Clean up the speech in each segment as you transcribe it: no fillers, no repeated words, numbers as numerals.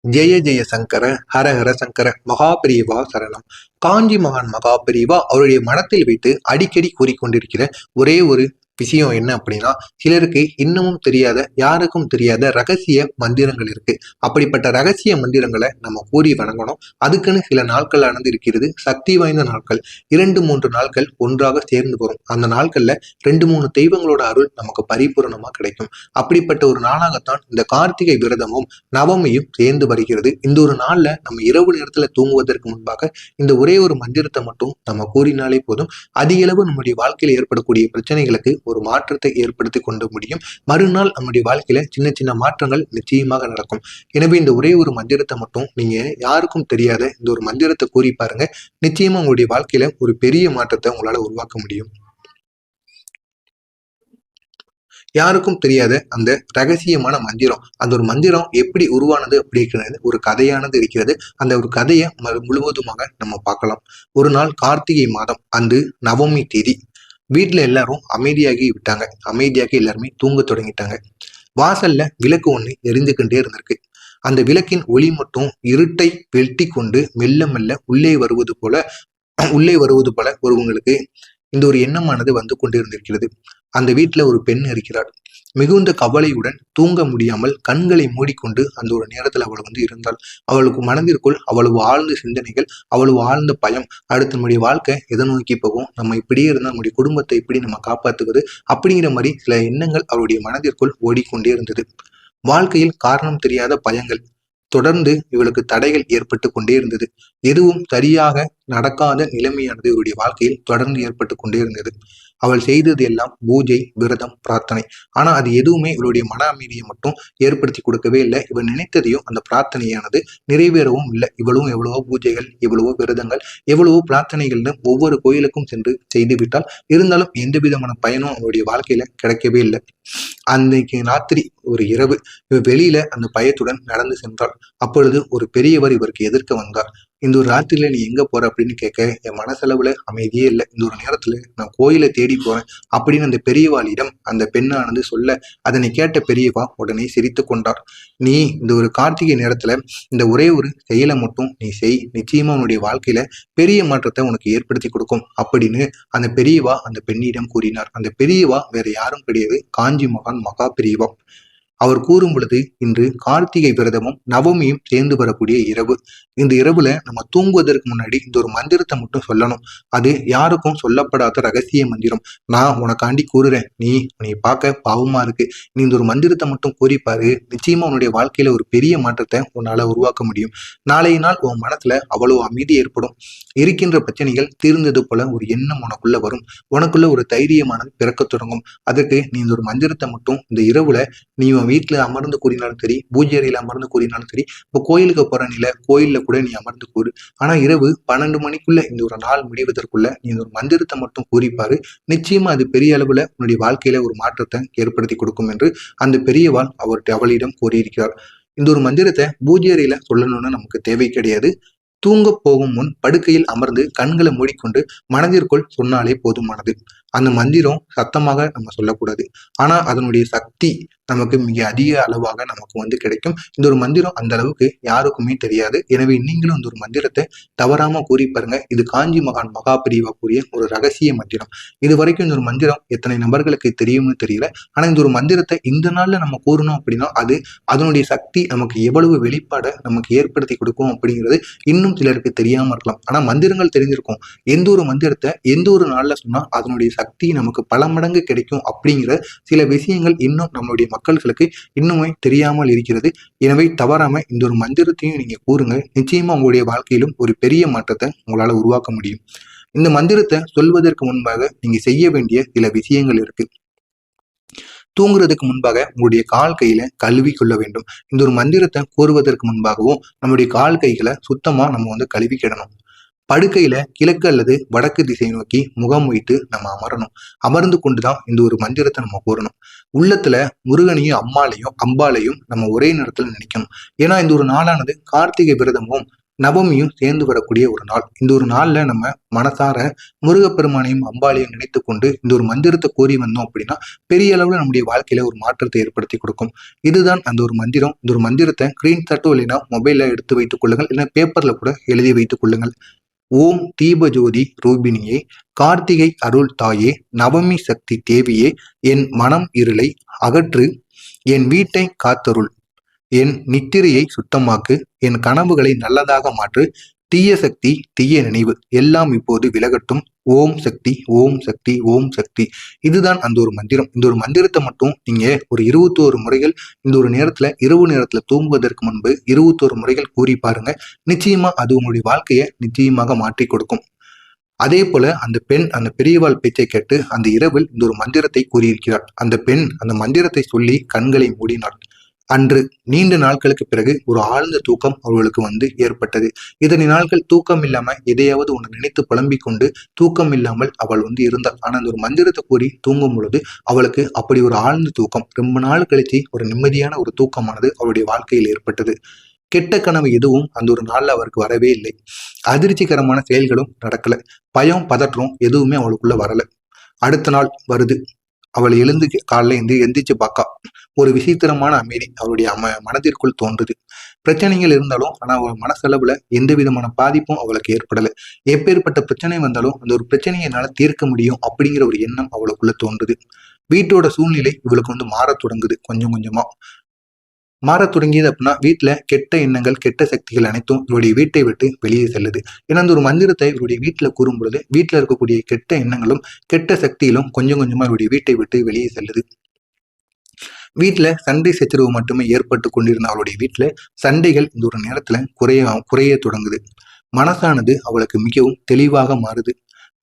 ஜெய ஜெய சங்கர ஹர ஹர சங்கர மகாபிரிவா சரணம். காஞ்சி மகான் மகாபிரிவா அவருடைய மனத்தில் வைத்து அடிக்கடி கூறிக்கொண்டிருக்கிற ஒரே ஒரு விஷயம் என்ன அப்படின்னா, சிலருக்கு இன்னமும் தெரியாத, யாருக்கும் தெரியாத ரகசிய மந்திரங்கள் இருக்கு. அப்படிப்பட்ட ரகசிய மந்திரங்களை நம்ம கூறி வணங்கணும். அதுக்குன்னு சில நாட்கள் ஆனது இருக்கிறது, சக்தி வாய்ந்த நாட்கள். 2-3 நாட்கள் ஒன்றாக சேர்ந்து வரும். அந்த நாட்கள்ல 2-3 தெய்வங்களோட அருள் நமக்கு பரிபூரணமா கிடைக்கும். அப்படிப்பட்ட ஒரு நாளாகத்தான் இந்த கார்த்திகை விரதமும் நவமியும் சேர்ந்து வருகிறது. இந்த ஒரு நாள்ல நம்ம இரவு நேரத்துல தூங்குவதற்கு முன்பாக இந்த ஒரே ஒரு மந்திரத்தை மட்டும் நம்ம கூறினாலே போதும். அதிக அளவு நம்முடைய வாழ்க்கையில் ஏற்படக்கூடிய பிரச்சனைகளுக்கு ஒரு மாற்றத்தை ஏற்படுத்தி கொண்டு முடியும். மறுநாள் நம்முடைய வாழ்க்கையில சின்ன சின்ன மாற்றங்கள் நிச்சயமாக நடக்கும். எனவே இந்த ஒரே ஒரு மந்திரத்தை மட்டும் நீங்க யாருக்கும் தெரியாத இந்த ஒரு மந்திரத்தை கூறி பாருங்க. நிச்சயமா உங்களுடைய வாழ்க்கையில ஒரு பெரிய மாற்றத்தை உங்களால உருவாக்க முடியும். யாருக்கும் தெரியாத அந்த ரகசியமான மந்திரம், அந்த ஒரு மந்திரம் எப்படி உருவானது அப்படிங்கிறது ஒரு கதையானது இருக்கிறது. அந்த ஒரு கதையை முழுவதுமாக நம்ம பார்க்கலாம். ஒரு நாள் கார்த்திகை மாதம், அன்று நவமி தேதி. வீட்டுல எல்லாரும் அமைதியாகி விட்டாங்க. அமைதியாகி எல்லாருமே தூங்க தொடங்கிட்டாங்க. வாசல்ல விளக்கு ஒண்ணு எரிந்துகிட்டே இருந்திருக்கு. அந்த விளக்கின் ஒளி மட்டும் இருட்டை வெட்டி கொண்டு மெல்ல மெல்ல உள்ளே வருவது போல ஒருவங்களுக்கு இந்த ஒரு எண்ணமானது வந்து கொண்டிருந்திருக்கிறது. அந்த வீட்டுல ஒரு பெண் இருக்கிறாள். மிகுந்த கவலையுடன் தூங்க முடியாமல் கண்களை மூடிக்கொண்டு அந்த ஒரு நேரத்தில் அவள் வந்து இருந்தாள். அவளுக்கு மனதிற்குள் அவ்வளவு ஆழ்ந்த சிந்தனைகள், அவ்வளவு ஆழ்ந்த பயம். அடுத்து நம்முடைய வாழ்க்கை எதை நோக்கி போகும், நம்ம இப்படியே இருந்தால் நம்முடைய குடும்பத்தை இப்படி நம்ம காப்பாற்றுவது அப்படிங்கிற மாதிரி சில எண்ணங்கள் அவளுடைய மனதிற்குள் ஓடிக்கொண்டே இருந்தது. வாழ்க்கையில் காரணம் தெரியாத பயங்கள், தொடர்ந்து இவளுக்கு தடைகள் ஏற்பட்டு கொண்டே இருந்தது. எதுவும் சரியாக நடக்காத நிலைமையானது இவருடைய வாழ்க்கையில் தொடர்ந்து ஏற்பட்டு கொண்டே இருந்தது. அவள் செய்தது எல்லாம் பூஜை, விரதம், பிரார்த்தனை. ஆனா அது எதுவுமே இவளுடைய மன அமைதியை மட்டும் ஏற்படுத்தி கொடுக்கவே இல்லை. இவள் நினைத்ததையும் அந்த பிரார்த்தனையானது நிறைவேறவும் இல்லை. இவளும் எவ்வளவோ பூஜைகள், எவ்வளவோ விரதங்கள், எவ்வளவோ பிரார்த்தனைகள்னு ஒவ்வொரு கோயிலுக்கும் சென்று செய்து விட்டால், இருந்தாலும் எந்த விதமான பயனும் அவளுடைய வாழ்க்கையில கிடைக்கவே இல்லை. அன்னைக்கு ராத்திரி ஒரு இரவு இவர் வெளியில அந்த பயத்துடன் நடந்து சென்றாள். அப்பொழுது ஒரு பெரியவர் இவருக்கு எதிர்க்க வந்தார். இந்த ஒரு ராத்திரியில நீ எங்க போற அப்படின்னு கேட்க, என் மனசளவுல அமைதியே இல்லை, இந்த ஒரு நேரத்துல நான் கோயிலை தேடி போறேன் அப்படின்னு அந்த பெரியவாளிடம் அந்த பெண்ணானது சொல்ல, அதனை கேட்ட பெரியவா உடனே சிரித்து கொண்டார். நீ இந்த ஒரு கார்த்திகை நேரத்துல இந்த ஒரே ஒரு செயலை மட்டும் நீ செய், நிச்சயமா உன்னுடைய வாழ்க்கையில பெரிய மாற்றத்தை உனக்கு ஏற்படுத்தி கொடுக்கும் அப்படின்னு அந்த பெரியவா அந்த பெண்ணிடம் கூறினார். அந்த பெரியவா வேற யாரும் கிடையாது, காஞ்சி மகான் மகா பெரியவா. அவர் கூறும் பொழுது, இன்று கார்த்திகை விரதமும் நவமியும் சேர்ந்து வரக்கூடிய இரவு. இந்த இரவுல நம்ம தூங்குவதற்கு முன்னாடி இந்த ஒரு மந்திரத்தை மட்டும் சொல்லணும். அது யாருக்கும் சொல்லப்படாத ரகசிய மந்திரம். நான் உனக்காண்டி கூறுறேன். நீ பார்க்க பாவமா இருக்கு, நீ இந்த ஒரு மந்திரத்தை மட்டும் கூறிப்பாரு. நிச்சயமா உன்னுடைய வாழ்க்கையில ஒரு பெரிய மாற்றத்தை உன்னால உருவாக்க முடியும். நாளைய நாள் உன் மனசுல அவ்வளவு அமைதி ஏற்படும். இருக்கின்ற பிரச்சனைகள் தீர்ந்தது போல ஒரு எண்ணம் உனக்குள்ள வரும். உனக்குள்ள ஒரு தைரியமானது பிறக்க தொடங்கும். அதற்கு நீ இந்த ஒரு மந்திரத்தை மட்டும் இந்த இரவுல நீ உன் வீட்டுல அமர்ந்து கூறினாலும் சரி, பூஜை அறையில அமர்ந்து கூறினாலும் சரி, இப்போ கோயிலுக்கு போற நில கோயில்ல கூட நீ அமர்ந்து கூறு. ஆனா இரவு 12 மணிக்குள்ள இந்த ஒரு நாள் முடிவதற்குள்ள நீ இந்த ஒரு மந்திரத்தை மட்டும் கூறிப்பாரு. நிச்சயமா அது பெரிய அளவுல உன்னுடைய வாழ்க்கையில ஒரு மாற்றத்தை ஏற்படுத்தி கொடுக்கும் என்று அந்த பெரியவாள் அவளிடம் கூறியிருக்கிறார். இந்த ஒரு மந்திரத்தை பூஜை அறையில சொல்லணும்னு நமக்கு தேவை கிடையாது. தூங்க போகும் முன் படுக்கையில் அமர்ந்து கண்களை மூடிக்கொண்டு மனதிற்குள் சொன்னாலே போதுமானது. அந்த மந்திரம் சத்தமாக நம்ம சொல்லக்கூடாது. ஆனா அதனுடைய சக்தி நமக்கு மிக அதிக அளவாக நமக்கு வந்து கிடைக்கும். இந்த ஒரு மந்திரம் அந்த அளவுக்கு யாருக்குமே தெரியாது. எனவே நீங்களும் இந்த ஒரு மந்திரத்தை தவறாம கூறி பாருங்க. இது காஞ்சி மகான் மகா பிரிவா கூறிய ஒரு ரகசிய மந்திரம். இது வரைக்கும் இந்த ஒரு மந்திரம் எத்தனை நபர்களுக்கு தெரியும்னு தெரியல. ஆனா இந்த ஒரு மந்திரத்தை இந்த நாள்ல நம்ம கூறணும் அப்படின்னா அது அதனுடைய சக்தி நமக்கு எவ்வளவு வெளிப்பாடை நமக்கு ஏற்படுத்தி கொடுக்கும் அப்படிங்கிறது இன்னும் சிலருக்கு தெரியாம இருக்கலாம். ஆனா மந்திரங்கள் தெரிஞ்சிருக்கும். எந்த ஒரு மந்திரத்தை எந்த ஒரு நாள்ல சொன்னா அதனுடைய சக்தி நமக்கு பல மடங்கு கிடைக்கும் அப்படிங்கிற சில விஷயங்கள் இன்னும் நம்மளுடைய மக்களுக்கு இன்னுமே தெரியாமல் இருக்கிறது. எனவே தவறாம இந்த ஒரு மந்திரத்தையும் நீங்க கூறுங்க. நிச்சயமா உங்களுடைய வாழ்க்கையிலும் ஒரு பெரிய மாற்றத்தை உங்களால உருவாக்க முடியும். இந்த மந்திரத்தை சொல்வதற்கு முன்பாக நீங்க செய்ய வேண்டிய சில விஷயங்கள் இருக்கு. தூங்குறதுக்கு முன்பாக உங்களுடைய கால் கையில கழுவி கொள்ள வேண்டும். இந்த ஒரு மந்திரத்தை கூறுவதற்கு முன்பாகவும் நம்முடைய கால் கைகளை சுத்தமா நம்ம வந்து கழுவிக்கிடணும். படுக்கையில கிழக்கு அல்லது வடக்கு திசை நோக்கி முகம் வைத்து நம்ம அமரணும். அமர்ந்து கொண்டுதான் இந்த ஒரு மந்திரத்தை நம்ம கூறணும். உள்ளத்துல முருகனையும் அம்பாலையும் நம்ம ஒரே நேரத்துல நினைக்கணும். ஏன்னா இந்த ஒரு நாளானது கார்த்திகை விரதமும் நவமியும் சேர்ந்து வரக்கூடிய ஒரு நாள். இந்த ஒரு நாள்ல நம்ம மனசார முருகப்பெருமானையும் அம்பாளையும் நினைத்து கொண்டு இந்த ஒரு மந்திரத்தை கோரி வந்தோம் அப்படின்னா பெரிய அளவுல நம்முடைய வாழ்க்கையில ஒரு மாற்றத்தை ஏற்படுத்தி கொடுக்கும். இதுதான் அந்த ஒரு மந்திரம். இந்த ஒரு மந்திரத்தை ஸ்கிரீன்ஷாட்டோ இல்லைன்னா மொபைல்ல எடுத்து வைத்துக் கொள்ளுங்கள், இல்லைன்னா பேப்பர்ல கூட எழுதி வைத்துக் கொள்ளுங்கள். ஓம் தீபஜோதி ரூபிணியே, கார்த்திகை அருள் தாயே, நவமி சக்தி தேவியே, என் மனம் இருளை அகற்று, என் வீட்டை காத்தருள், என் நித்திரையை சுத்தமாக்கு, என் கனவுகளை நல்லதாக மாற்று, தீய சக்தி தீய நினைவு எல்லாம் இப்போது விலகட்டும். ஓம் சக்தி ஓம் சக்தி ஓம் சக்தி. இதுதான் அந்த ஒரு மந்திரம். இந்த ஒரு மந்திரத்தை மட்டும் நீங்க ஒரு 21 முறைகள் இந்த ஒரு நேரத்துல, இரவு நேரத்துல தூங்குவதற்கு முன்பு 21 முறைகள் கூறி பாருங்க. நிச்சயமா அது உங்களுடைய வாழ்க்கையை நிச்சயமாக மாற்றி கொடுக்கும். அதே போல அந்த பெண் அந்த பெரியவாள் பேச்சை கேட்டு அந்த இரவில் இந்த ஒரு மந்திரத்தை கூறியிருக்கிறாள். அந்த பெண் அந்த மந்திரத்தை சொல்லி கண்களை மூடினாள். அன்று நீண்ட நாட்களுக்கு பிறகு ஒரு ஆழ்ந்த தூக்கம் அவர்களுக்கு ஏற்பட்டது. இதனை நாட்கள் தூக்கம் இல்லாம எதையாவது ஒன்று நினைத்து புலம்பிக் கொண்டு தூக்கம் இல்லாமல் அவள் இருந்தாள். ஆனா அந்த ஒரு மந்திரத்தை கூறி தூங்கும் பொழுது அவளுக்கு அப்படி ஒரு ஆழ்ந்த தூக்கம், ரொம்ப நாள் கழிச்சு ஒரு நிம்மதியான ஒரு தூக்கமானது அவளுடைய வாழ்க்கையில் ஏற்பட்டது. கெட்ட கனவு எதுவும் அந்த ஒரு நாள்ல அவருக்கு வரவே இல்லை. அதிர்ச்சிகரமான செயல்களும் நடக்கல. பயம் பதற்றம் எதுவுமே அவளுக்குள்ள வரல. அடுத்த நாள் வருது. அவள் எழுந்து காலைல எந்திரிச்சு பார்க்கா. ஒரு விசித்திரமான அமைதி அவளுடைய மனதிற்குள் தோன்றுது. பிரச்சனைகள் இருந்தாலும் ஆனா அவள் மனசளவுல எந்த விதமான பாதிப்பும் அவளுக்கு ஏற்படல. எப்பேற்பட்ட பிரச்சனை வந்தாலும் அந்த ஒரு பிரச்சனையை என்னால தீர்க்க முடியும் அப்படிங்கிற ஒரு எண்ணம் அவளுக்குள்ள தோன்றுது. வீட்டோட சூழ்நிலை இவளுக்கு மாறத் தொடங்குது. கொஞ்சம் கொஞ்சமா மாறத் தொடங்கியது அப்படின்னா வீட்டுல கெட்ட எண்ணங்கள் கெட்ட சக்திகள் அனைத்தும் இவருடைய வீட்டை விட்டு வெளியே செல்லுது. ஏன்னா அந்த ஒரு மந்திரத்தை இவருடைய வீட்டுல கூறும் பொழுது வீட்டுல இருக்கக்கூடிய கெட்ட எண்ணங்களும் கெட்ட சக்தியிலும் கொஞ்சம் கொஞ்சமா இவருடைய வீட்டை விட்டு வெளியே செல்லுது. வீட்டுல சண்டை சச்சரவு மட்டுமே ஏற்பட்டு கொண்டிருந்த அவளுடைய வீட்டுல சண்டைகள் இந்த ஒரு நேரத்துல குறைய தொடங்குது. மனசானது அவளுக்கு மிகவும் தெளிவாக மாறுது.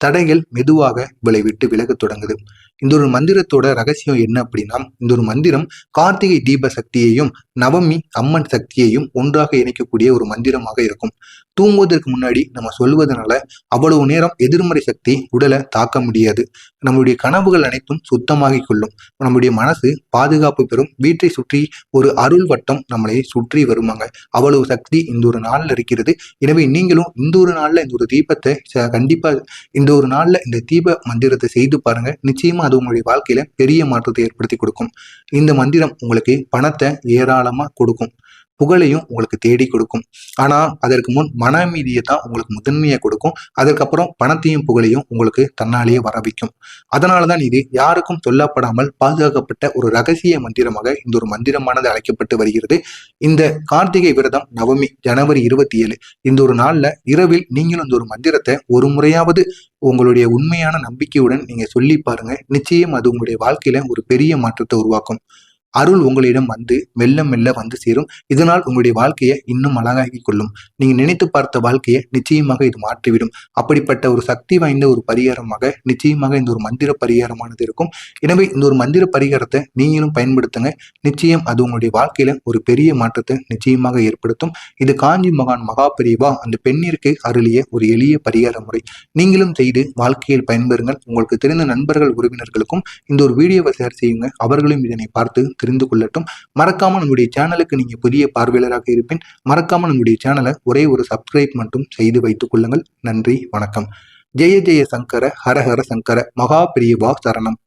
தடைகள் மெதுவாக இவளை விட்டு விலகத் தொடங்குது. இந்த ஒரு மந்திரத்தோட ரகசியம் என்ன அப்படின்னா, இந்த ஒரு மந்திரம் கார்த்திகை தீப சக்தியையும் நவமி அம்மன் சக்தியையும் ஒன்றாக இணைக்கக்கூடிய ஒரு மந்திரமாக இருக்கும். தூங்குவதற்கு முன்னாடி நம்ம சொல்வதனால அவ்வளவு நேரம் எதிர்மறை சக்தி உடலை தாக்க முடியாது. நம்முடைய கனவுகள் அனைத்தும் சுத்தமாகி கொள்ளும். நம்முடைய மனசு பாதுகாப்பு பெறும். வீட்டை சுற்றி ஒரு அருள் வட்டம் நம்மளை சுற்றி வருவாங்க. அவ்வளவு சக்தி இந்த ஒரு நாள்ல இருக்கிறது. எனவே நீங்களும் இந்த ஒரு நாள்ல இந்த ஒரு தீபத்தை கண்டிப்பா இந்த ஒரு நாள்ல இந்த தீப மந்திரத்தை செய்து பாருங்க. நிச்சயமா அது உங்களுடைய வாழ்க்கையில பெரிய மாற்றத்தை ஏற்படுத்தி கொடுக்கும். இந்த மந்திரம் உங்களுக்கு பணத்தை ஏராளமா கொடுக்கும். புகழையும் உங்களுக்கு தேடி கொடுக்கும். ஆனா அதற்கு முன் மன அமைதியை தான் உங்களுக்கு முதன்மையை கொடுக்கும். அதற்கப்புறம் பணத்தையும் புகழையும் உங்களுக்கு தன்னாலேயே வர வைக்கும். அதனாலதான் இது யாருக்கும் சொல்லப்படாமல் பாதுகாக்கப்பட்ட ஒரு ரகசிய மந்திரமாக இந்த ஒரு மந்திரமானது அழைக்கப்பட்டு வருகிறது. இந்த கார்த்திகை விரதம் நவமி ஜனவரி 27 இந்த ஒரு நாள்ல இரவில் நீங்களும் இந்த ஒரு மந்திரத்தை ஒரு முறையாவது உங்களுடைய உண்மையான நம்பிக்கையுடன் நீங்க சொல்லி பாருங்க. நிச்சயம் அது உங்களுடைய வாழ்க்கையில ஒரு பெரிய மாற்றத்தை உருவாக்கும். அருள் உங்களிடம் மெல்ல மெல்ல சேரும். இதனால் உங்களுடைய வாழ்க்கையை இன்னும் அழகாக்கி கொள்ளும். நீங்க நினைத்து பார்த்த வாழ்க்கையை நிச்சயமாக இது மாற்றிவிடும். அப்படிப்பட்ட ஒரு சக்தி வாய்ந்த ஒரு பரிகாரமாக நிச்சயமாக இந்த ஒரு மந்திர பரிகாரமானது இருக்கும். எனவே இந்த ஒரு மந்திர பரிகாரத்தை நீங்களும் பயன்படுத்துங்க. நிச்சயம் அது உங்களுடைய வாழ்க்கையில ஒரு பெரிய மாற்றத்தை நிச்சயமாக ஏற்படுத்தும். இது காஞ்சி மகான் மகா பெரியவா அந்த பெண்ணிற்கு அருளிய ஒரு எளிய பரிகார முறை. நீங்களும் செய்து வாழ்க்கையில் பயன்பெறுங்கள். உங்களுக்கு தெரிந்த நண்பர்கள் உறவினர்களுக்கும் இந்த ஒரு வீடியோவை ஷேர் செய்யுங்க. அவர்களும் இதனை பார்த்து தெரிந்து கொள்ளட்டும். மறக்காம நம்முடைய சேனலுக்கு நீங்க புதிய பார்வையாளராக இருப்பேன். மறக்காம நம்முடைய சேனலை ஒரே ஒரு சப்ஸ்கிரைப் மட்டும் செய்து வைத்துக் கொள்ளுங்கள். நன்றி, வணக்கம். ஜெய ஜெய சங்கர ஹர ஹர சங்கர மகா பெரியவா சரணம்.